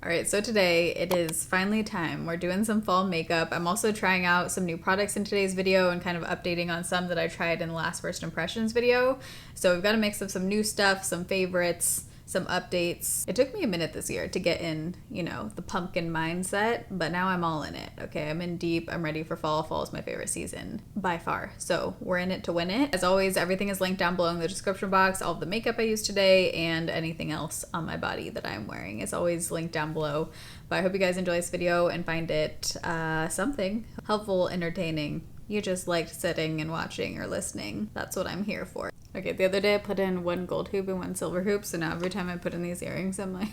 All right, so today it is finally time. We're doing some fall makeup. I'm also trying out some new products in today's video and kind of updating on some that I tried in the last first impressions video. So we've got a mix of some new stuff, some favorites, some updates. It took me a minute this year to get in, the pumpkin mindset, but now I'm all in it. Okay, I'm in deep. I'm ready for fall. Fall is my favorite season by far. So we're in it to win it. As always, everything is linked down below in the description box. All of the makeup I used today and anything else on my body that I'm wearing is always linked down below. But I hope you guys enjoy this video and find it something helpful, entertaining. You just liked sitting and watching or listening. That's what I'm here for. Okay, the other day I put in one gold hoop and one silver hoop, so now every time I put in these earrings, I'm like,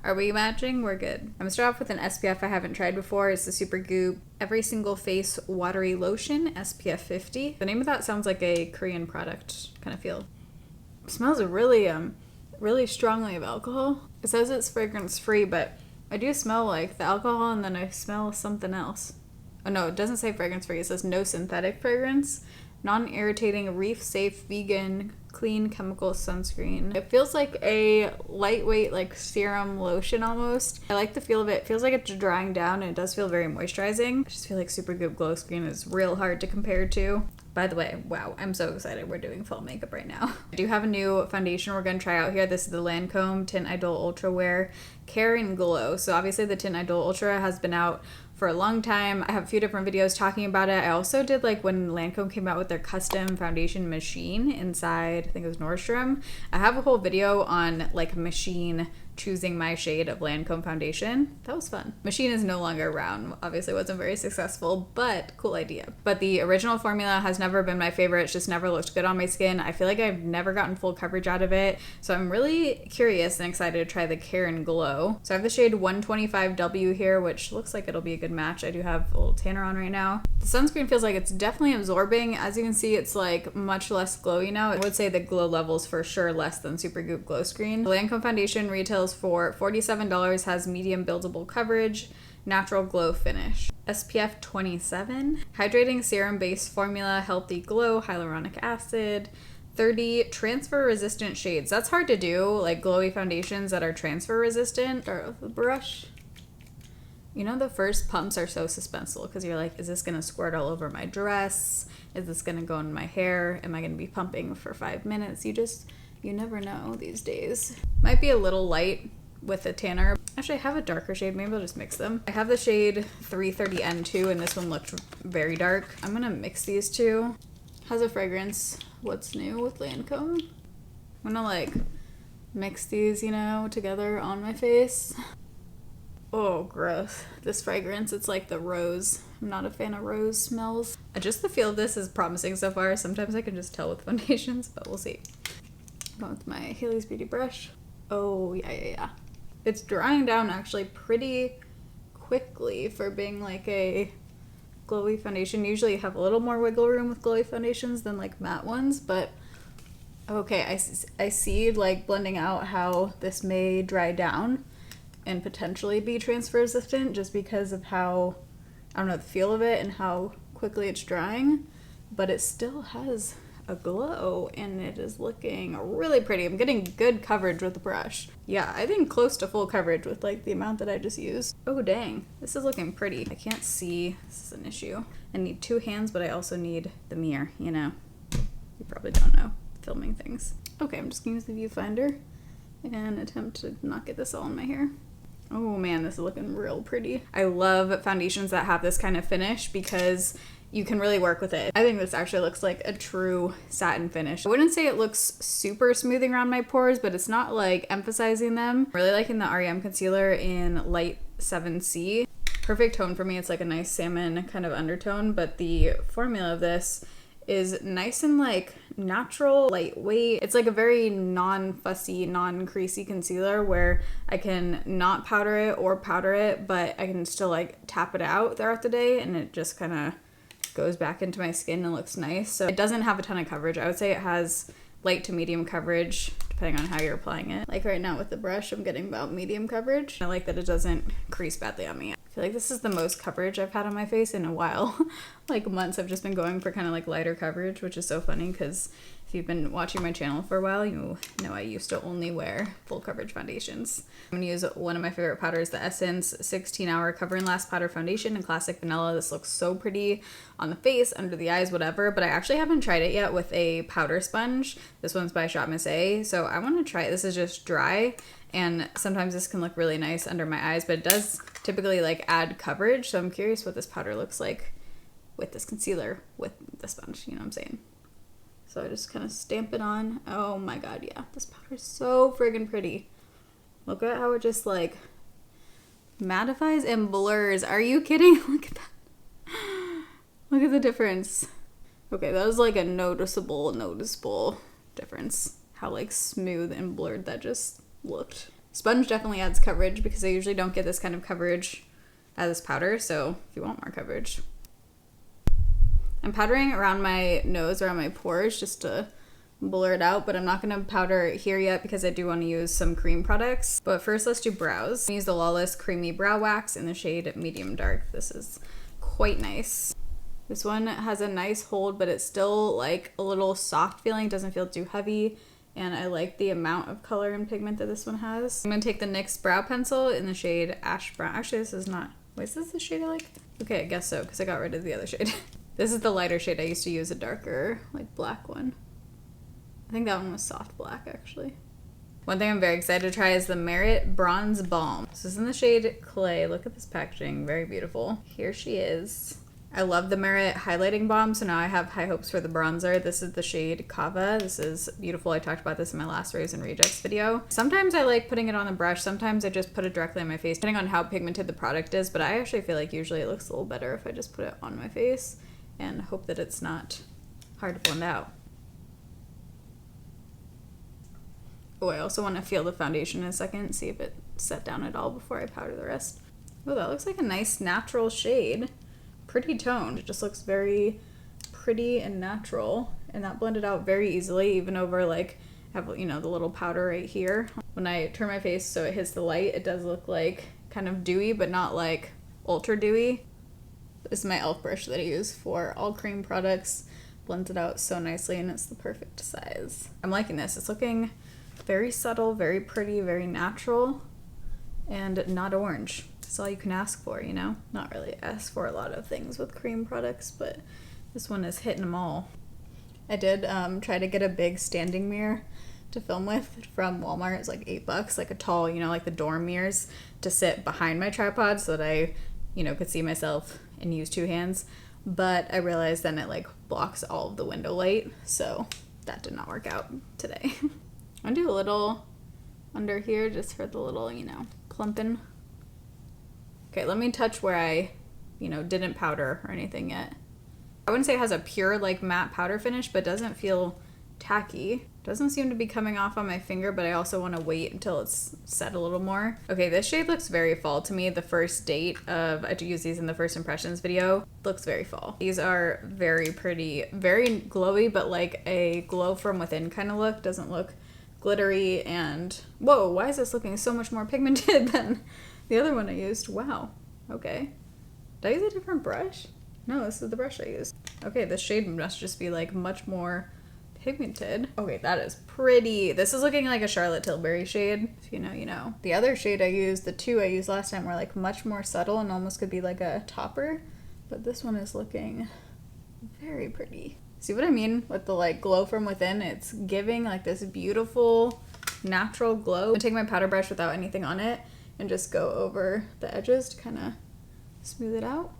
are we matching? We're good. I'm gonna start off with an SPF I haven't tried before. It's the Supergoop Every Single Face Watery Lotion, SPF 50. The name of that sounds like a Korean product kind of feel. It smells really strongly of alcohol. It says it's fragrance free, but I do smell like the alcohol and then I smell something else. Oh no, it doesn't say fragrance free. It says no synthetic fragrance. Non-irritating, reef-safe, vegan, clean chemical sunscreen. It feels like a lightweight, like serum lotion almost. I like the feel of it. It feels like it's drying down and it does feel very moisturizing. I just feel like Supergoop Glow Screen is real hard to compare to. By the way, wow, I'm so excited we're doing fall makeup right now. I do have a new foundation we're gonna try out here. This is the Lancome Tint Idol Ultra Wear Care and Glow. So obviously the Tint Idol Ultra has been out for a long time. I have a few different videos talking about it. I also did like when Lancome came out with their custom foundation machine inside, I think it was Nordstrom. I have a whole video on like machine choosing my shade of Lancome foundation. That was fun. Machine is no longer around. Obviously wasn't very successful, but cool idea. But the original formula has never been my favorite. It's just never looked good on my skin. I feel like I've never gotten full coverage out of it. So I'm really curious and excited to try the Care and Glow. So I have the shade 125W here, which looks like it'll be a good match. I do have a little tanner on right now. The sunscreen feels like it's definitely absorbing. As you can see, it's like much less glowy now. I would say the glow level's for sure less than Supergoop Glow Screen. The Lancome foundation retails for $47, has medium buildable coverage, natural glow finish. SPF 27, hydrating serum base formula, healthy glow, hyaluronic acid, 30 transfer resistant shades. That's hard to do, like glowy foundations that are transfer resistant. Start with the brush. The first pumps are so suspenseful because you're like, is this gonna squirt all over my dress? Is this gonna go in my hair? Am I gonna be pumping for 5 minutes? You never know these days. Might be a little light with a tanner. Actually, I have a darker shade. Maybe I'll just mix them. I have the shade 330N2 and this one looked very dark. I'm gonna mix these two. Has a fragrance. What's new with Lancome? I'm gonna like mix these, together on my face. Oh, gross. This fragrance, it's like the rose. I'm not a fan of rose smells. Just the feel of this is promising so far. Sometimes I can just tell with foundations, but we'll see. Going with my Haley's Beauty brush. Oh, yeah. It's drying down actually pretty quickly for being like a glowy foundation. Usually you have a little more wiggle room with glowy foundations than like matte ones, but okay, I see like blending out how this may dry down and potentially be transfer resistant just because of how, I don't know, the feel of it and how quickly it's drying, but it still has a glow and it is looking really pretty. I'm getting good coverage with the brush. Yeah, I think close to full coverage with like the amount that I just used. Oh dang, this is looking pretty. I can't see, this is an issue. I need two hands, but I also need the mirror, You probably don't know, filming things. Okay, I'm just gonna use the viewfinder and attempt to not get this all in my hair. Oh man, this is looking real pretty. I love foundations that have this kind of finish because you can really work with it. I think this actually looks like a true satin finish. I wouldn't say it looks super smoothing around my pores, but it's not like emphasizing them. I'm really liking the REM concealer in Light 7C. Perfect tone for me. It's like a nice salmon kind of undertone, but the formula of this is nice and like natural, lightweight. It's like a very non-fussy, non-creasy concealer where I can not powder it or powder it, but I can still like tap it out throughout the day and it just kind of goes back into my skin and looks nice. So it doesn't have a ton of coverage. I would say it has light to medium coverage depending on how you're applying it. Like right now with the brush, I'm getting about medium coverage. I like that it doesn't crease badly on me. I feel like this is the most coverage I've had on my face in a while. Like months I've just been going for kind of like lighter coverage, which is so funny because If you've been watching my channel for a while, you know I used to only wear full coverage foundations. I'm gonna use one of my favorite powders, the Essence 16 Hour Cover and Last Powder Foundation in Classic Vanilla. This looks so pretty on the face, under the eyes, whatever, but I actually haven't tried it yet with a powder sponge. This one's by Shop Miss A, so I wanna try it. This is just dry, and sometimes this can look really nice under my eyes, but it does typically like add coverage, so I'm curious what this powder looks like with this concealer with the sponge, you know what I'm saying? So I just kind of stamp it on. Oh my god, yeah. This powder is so friggin' pretty. Look at how it just like mattifies and blurs. Are you kidding? Look at that. Look at the difference. Okay, that was like a noticeable difference. How like smooth and blurred that just looked. Sponge definitely adds coverage because I usually don't get this kind of coverage as powder. So if you want more coverage. I'm powdering around my nose, around my pores, just to blur it out, but I'm not going to powder here yet because I do want to use some cream products. But first, let's do brows. I'm going to use the Lawless Creamy Brow Wax in the shade Medium Dark. This is quite nice. This one has a nice hold, but it's still like a little soft feeling. It doesn't feel too heavy, and I like the amount of color and pigment that this one has. I'm going to take the NYX Brow Pencil in the shade Ash Brown. Actually, this is not... Wait, is this the shade I like? Okay, I guess so, because I got rid of the other shade. This is the lighter shade. I used to use a darker, like, black one. I think that one was soft black, actually. One thing I'm very excited to try is the Merit Bronze Balm. This is in the shade Clay. Look at this packaging. Very beautiful. Here she is. I love the Merit Highlighting Balm, so now I have high hopes for the bronzer. This is the shade Kava. This is beautiful. I talked about this in my last Rays and Rejects video. Sometimes I like putting it on the brush. Sometimes I just put it directly on my face, depending on how pigmented the product is, but I actually feel like usually it looks a little better if I just put it on my face and hope that it's not hard to blend out. Oh, I also want to feel the foundation in a second, see if it set down at all before I powder the rest. Oh, that looks like a nice natural shade. Pretty toned. It just looks very pretty and natural, and that blended out very easily, even over like, have, you know, the little powder right here. When I turn my face so it hits the light, it does look like kind of dewy, but not like ultra dewy. This is my e.l.f. brush that I use for all cream products. Blends it out so nicely, and it's the perfect size. I'm liking this. It's looking very subtle, very pretty, very natural, and not orange. That's all you can ask for, you know? Not really ask for a lot of things with cream products, but this one is hitting them all. I did try to get a big standing mirror to film with from Walmart. It's like $8, like a tall, you know, like the dorm mirrors, to sit behind my tripod so that I, you know, could see myself and use two hands, but I realized then it like blocks all of the window light, so that did not work out today. I'm gonna do a little under here just for the little, you know, plumping. Okay, let me touch where I, you know, didn't powder or anything yet. I wouldn't say it has a pure like matte powder finish, but doesn't feel tacky. Doesn't seem to be coming off on my finger, but I also want to wait until it's set a little more. Okay, this shade looks very fall to me. The first date of, I used these in the first impressions video, looks very fall. These are very pretty, very glowy, but like a glow from within kind of look. Doesn't look glittery, and whoa, why is this looking so much more pigmented than the other one I used? Wow, okay. Did I use a different brush? No, this is the brush I used. Okay, this shade must just be like much more pigmented. Okay, that is pretty. This is looking like a Charlotte Tilbury shade. If you know, you know. The other shade I used, the two I used last time, were like much more subtle and almost could be like a topper. But this one is looking very pretty. See what I mean with the like glow from within? It's giving like this beautiful natural glow. I'm gonna take my powder brush without anything on it and just go over the edges to kind of smooth it out.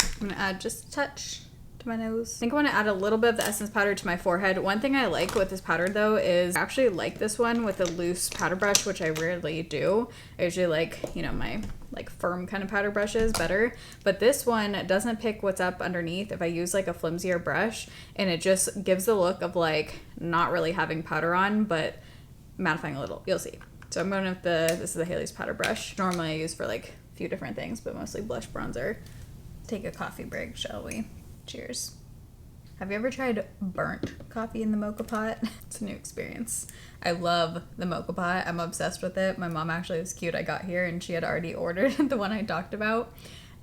I'm gonna add just a touch to my nose. I think I want to add a little bit of the Essence powder to my forehead. One thing I like with this powder though is I actually like this one with a loose powder brush, which I rarely do. I usually like, you know, my like firm kind of powder brushes better, but this one doesn't pick what's up underneath if I use like a flimsier brush, and it just gives the look of like not really having powder on, but mattifying a little. You'll see. So I'm going with this is the Haley's powder brush. Normally I use for like a few different things, but mostly blush, bronzer. Take a coffee break, shall we? Cheers. Have you ever tried burnt coffee in the mocha pot? It's a new experience. I love the mocha pot. I'm obsessed with it. My mom actually was cute. I got here and she had already ordered the one I talked about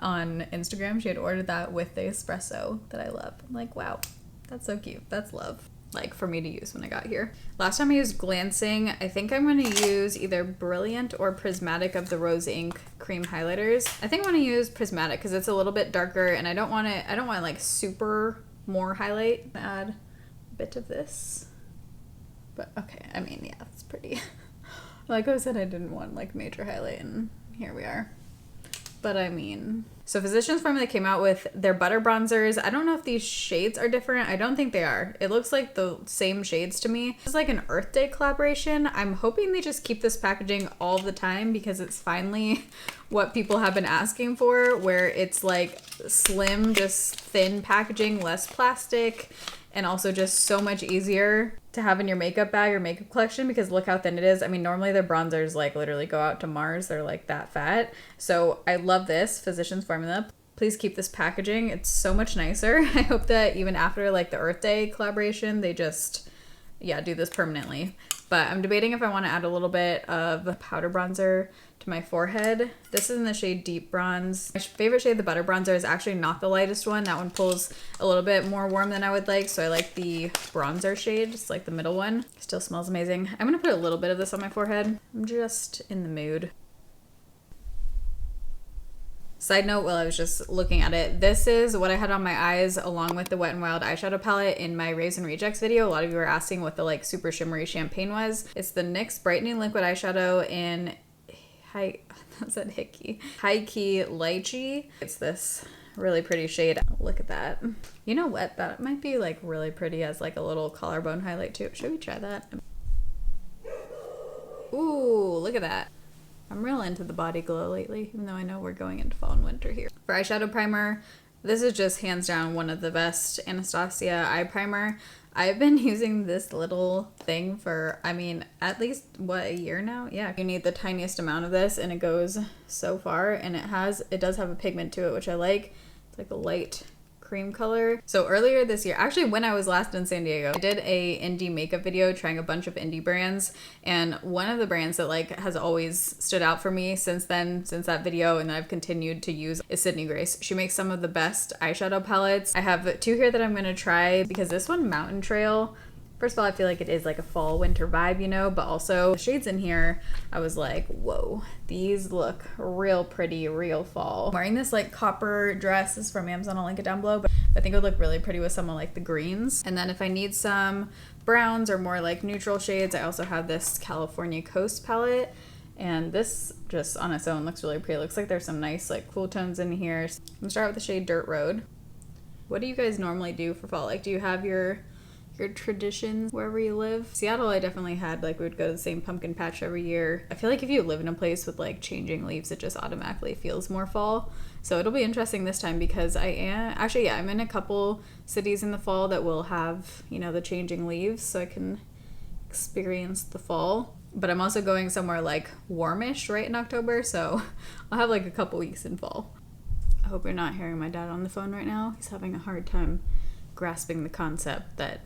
on Instagram. She had ordered that with the espresso that I love. I'm like, wow, that's so cute. That's love. like for me to use when I got here. Last time I used glancing, I think I'm going to use either Brilliant or Prismatic of the Rose Ink cream highlighters. I think I want to use Prismatic because it's a little bit darker and I don't want like super more highlight. Add a bit of this. But okay, I mean, yeah, it's pretty. Like I said, I didn't want like major highlight and here we are. But I mean, so Physicians Formula came out with their butter bronzers. I don't know if these shades are different. I don't think they are. It looks like the same shades to me. It's like an Earth Day collaboration. I'm hoping they just keep this packaging all the time because it's finally what people have been asking for, where it's like slim, just thin packaging, less plastic, and also just so much easier to have in your makeup bag or makeup collection because look how thin it is. I mean, normally their bronzers like literally go out to Mars. They're like that fat. So I love this Physicians Formula. Please keep this packaging. It's so much nicer. I hope that even after like the Earth Day collaboration, they just, yeah, do this permanently. But I'm debating if I want to add a little bit of powder bronzer to my forehead. This is in the shade Deep Bronze. My favorite shade, the butter bronzer, is actually not the lightest one. That one pulls a little bit more warm than I would like, so I like the bronzer shade, just like the middle one. Still smells amazing. I'm gonna put a little bit of this on my forehead. I'm just in the mood. Side note, while I was just looking at it, this is what I had on my eyes along with the Wet n Wild eyeshadow palette in my Raisin Rejects video. A lot of you were asking what the like super shimmery champagne was. It's the NYX Brightening Liquid Eyeshadow in High Key Lychee. It's this really pretty shade. Look at that. You know what? That might be like really pretty as like a little collarbone highlight too. Should we try that? Ooh, look at that. I'm real into the body glow lately, even though I know we're going into fall and winter here. For eyeshadow primer, this is just hands down one of the best Anastasia eye primer. I've been using this little thing for, I mean, at least, what, a year now? Yeah, you need the tiniest amount of this and it goes so far, and it does have a pigment to it, which I like. It's like a light cream color. So earlier this year, actually when I was last in San Diego, I did a indie makeup video trying a bunch of indie brands, and one of the brands that like has always stood out for me since that video and that I've continued to use is Sydney Grace. She makes some of the best eyeshadow palettes. I have two here that I'm gonna try because this one, Mountain Trail, first of all, I feel like it is like a fall winter vibe, you know, but also the shades in here, I was like, whoa, these look real pretty, real fall. I'm wearing this like copper dress. This is from Amazon, I'll link it down below, but I think it would look really pretty with some of like the greens. And then if I need some browns or more like neutral shades, I also have this California Coast palette. And this just on its own looks really pretty. It looks like there's some nice like cool tones in here. I'm gonna start with the shade Dirt Road. What do you guys normally do for fall? Like, do you have your traditions wherever you live? Seattle, I definitely had, like, we would go to the same pumpkin patch every year. I feel like if you live in a place with like changing leaves, it just automatically feels more fall. So it'll be interesting this time because I'm in a couple cities in the fall that will have, you know, the changing leaves, so I can experience the fall. But I'm also going somewhere like warmish right in October, so I'll have like a couple weeks in fall. I hope you're not hearing my dad on the phone right now. He's having a hard time grasping the concept that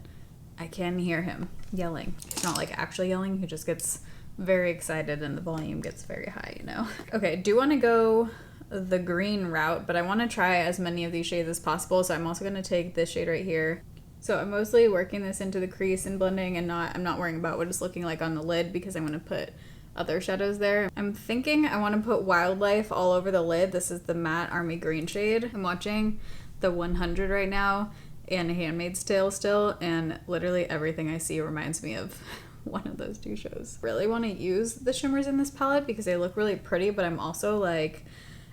I can hear him yelling. He's not like actually yelling, he just gets very excited and the volume gets very high, you know? Okay, do want to go the green route, but I want to try as many of these shades as possible, so I'm also going to take this shade right here. So I'm mostly working this into the crease and blending, and I'm not worrying about what it's looking like on the lid because I'm going to put other shadows there. I'm thinking I want to put Wildlife all over the lid. This is the matte Army Green shade. I'm watching the 100 right now and A Handmaid's Tale still, and literally everything I see reminds me of one of those two shows. Really want to use the shimmers in this palette because they look really pretty, but I'm also like,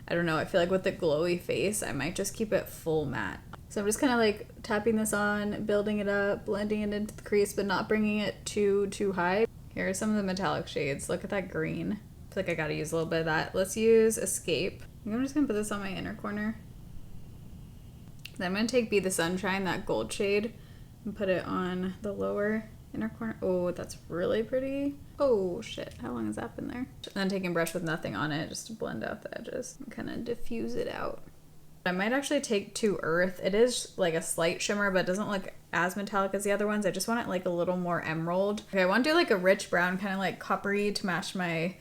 I don't know, I feel like with the glowy face, I might just keep it full matte. So I'm just kind of like tapping this on, building it up, blending it into the crease, but not bringing it too high. Here are some of the metallic shades. Look at that green. I feel like I gotta use a little bit of that. Let's use Escape. I'm just gonna put this on my inner corner. Then I'm gonna take Be the Sunshine, that gold shade, and put it on the lower inner corner. Oh, that's really pretty. Oh shit, how long has that been there? And then taking brush with nothing on it just to blend out the edges and kind of diffuse it out. I might actually take To Earth. It is like a slight shimmer, but it doesn't look as metallic as the other ones. I just want it like a little more emerald. Okay, I want to do like a rich brown, kind of like coppery to match my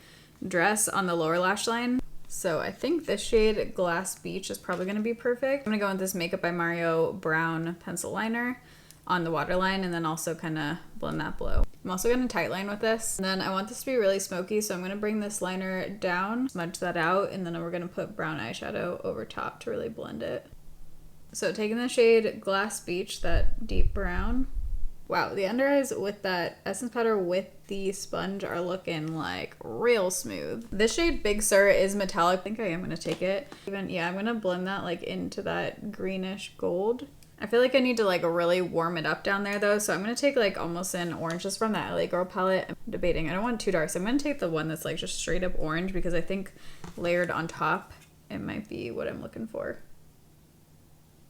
dress on the lower lash line. So I think this shade Glass Beach is probably going to be perfect. I'm going to go with this Makeup by Mario brown pencil liner on the waterline and then also kind of blend that below. I'm also going to tightline with this. And then I want this to be really smoky, so I'm going to bring this liner down, smudge that out, and then we're going to put brown eyeshadow over top to really blend it. So taking the shade Glass Beach, that deep brown. Wow, the under eyes with that essence powder with the sponge are looking like real smooth. This shade Big Sur is metallic. I think I am going to take it. Yeah, I'm going to blend that like into that greenish gold. I feel like I need to like really warm it up down there though, so I'm going to take like almost an orange just from that LA Girl palette. I'm debating. I don't want too dark, so I'm going to take the one that's like just straight up orange because I think layered on top, it might be what I'm looking for.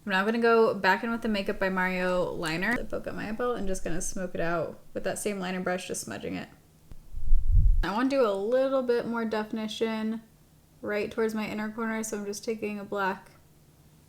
I'm now going to go back in with the Makeup by Mario liner. I poke up my eyeball and just going to smoke it out with that same liner brush, just smudging it. I want to do a little bit more definition right towards my inner corner, so I'm just taking a black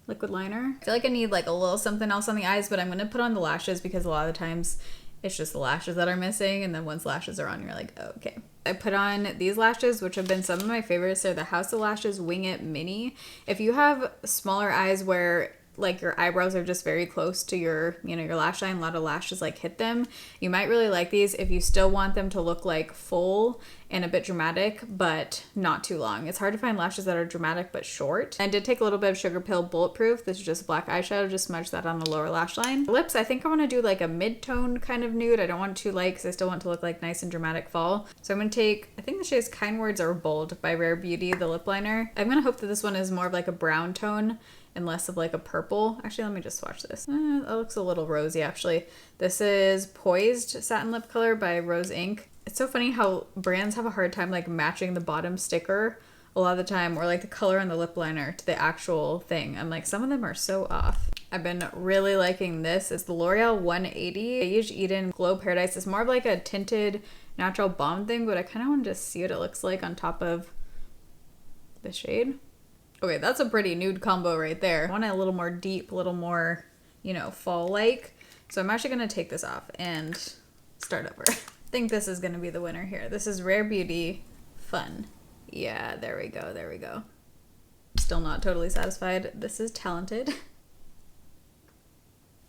liquid liner. I feel like I need like a little something else on the eyes, but I'm going to put on the lashes because a lot of the times it's just the lashes that are missing, and then once lashes are on, you're like, oh, okay. I put on these lashes, which have been some of my favorites. They're the House of Lashes Wing It Mini. If you have smaller eyes where like your eyebrows are just very close to your, you know, your lash line, a lot of lashes like hit them, you might really like these if you still want them to look like full and a bit dramatic, but not too long. It's hard to find lashes that are dramatic but short. I did take a little bit of Sugar Pill Bulletproof. This is just black eyeshadow, just smudge that on the lower lash line. Lips, I think I want to do like a mid-tone kind of nude. I don't want too light because I still want to look like nice and dramatic fall. So I'm going to take, I think the shade is Kind Words Are Bold by Rare Beauty, the lip liner. I'm going to hope that this one is more of like a brown tone and less of like a purple. Actually, let me just swatch this. That looks a little rosy actually. This is Poised Satin Lip Color by Rose Inc. It's so funny how brands have a hard time like matching the bottom sticker a lot of the time, or like the color on the lip liner to the actual thing. I'm like, some of them are so off. I've been really liking this. It's the L'Oreal 180 Beige Eden Glow Paradise. It's more of like a tinted natural balm thing, but I kind of want to just see what it looks like on top of the shade. Okay, that's a pretty nude combo right there. I want it a little more deep, a little more, you know, fall-like. So I'm actually going to take this off and start over. I think this is going to be the winner here. This is Rare Beauty Fun. Yeah, there we go, there we go. Still not totally satisfied. This is Talented.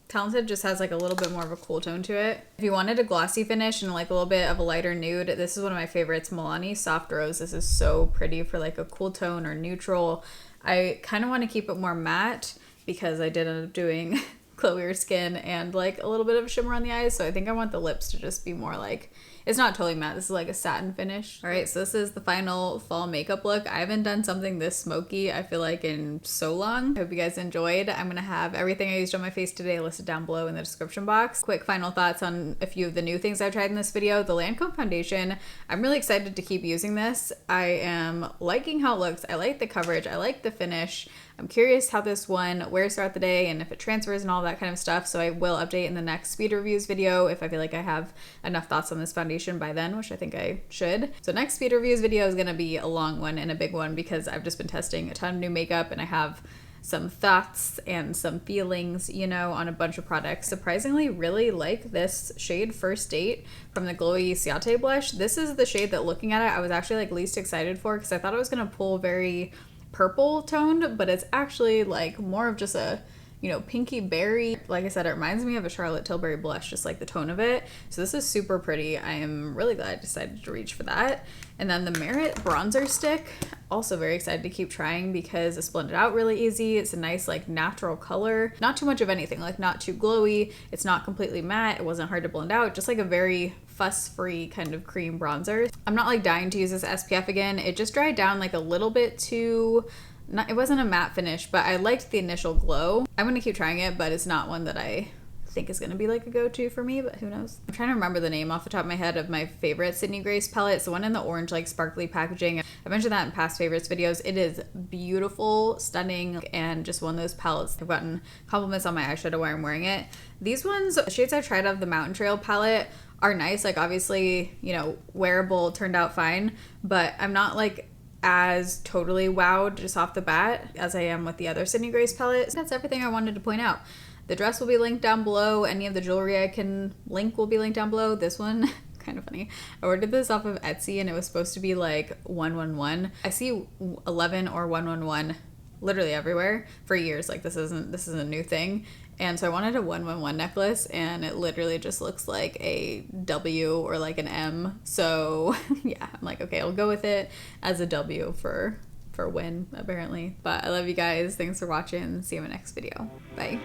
Talented just has like a little bit more of a cool tone to it. If you wanted a glossy finish and like a little bit of a lighter nude, this is one of my favorites, Milani Soft Rose. This is so pretty for like a cool tone or neutral. I kind of want to keep it more matte because I did end up doing glowier skin and like a little bit of a shimmer on the eyes, so I think I want the lips to just be more like, it's not totally matte, this is like a satin finish. All right, so this is the final fall makeup look. I haven't done something this smoky, I feel like, in so long. I hope you guys enjoyed. I'm gonna have everything I used on my face today listed down below in the description box. Quick final thoughts on a few of the new things I've tried in this video. The Lancome foundation, I'm really excited to keep using this. I am liking how it looks. I like the coverage, I like the finish. I'm curious how this one wears throughout the day and if it transfers and all that kind of stuff, so I will update in the next speed reviews video if I feel like I have enough thoughts on this foundation by then, which I think I should. So next speed reviews video is going to be a long one and a big one because I've just been testing a ton of new makeup and I have some thoughts and some feelings, you know, on a bunch of products. Surprisingly, really like this shade First Date from the Glowy Ciate blush. This is the shade that, looking at it, I was actually like least excited for because I thought it was going to pull very purple toned, but it's actually like more of just a, you know, pinky berry. Like I said, it reminds me of a Charlotte Tilbury blush, just like the tone of it. So this is super pretty. I am really glad I decided to reach for that. And then the Merit bronzer stick, also very excited to keep trying because it's blended out really easy. It's a nice like natural color, not too much of anything, like not too glowy. It's not completely matte. It wasn't hard to blend out, just like a very fuss-free kind of cream bronzer. I'm not like dying to use this SPF again. It just dried down like a little bit too, it wasn't a matte finish, but I liked the initial glow. I'm gonna keep trying it, but it's not one that I think is gonna be like a go-to for me, but who knows. I'm trying to remember the name off the top of my head of my favorite Sydney Grace palette. It's the one in the orange like sparkly packaging. I mentioned that in past favorites videos. It is beautiful, stunning, and just one of those palettes. I've gotten compliments on my eyeshadow while I'm wearing it. These ones, the shades I've tried of the Mountain Trail palette are nice. Like obviously, you know, wearable, turned out fine, but I'm not like as totally wowed just off the bat as I am with the other Sydney Grace palette. That's everything I wanted to point out. The dress will be linked down below. Any of the jewelry I can link will be linked down below. This one, kind of funny. I ordered this off of Etsy and it was supposed to be like 111. I see 11 or 111 literally everywhere for years. Like this isn't a new thing. And so I wanted a 111 necklace, and it literally just looks like a W or like an M. So yeah, I'm like, okay, I'll go with it as a W for Wynn, apparently. But I love you guys. Thanks for watching. See you in my next video. Bye.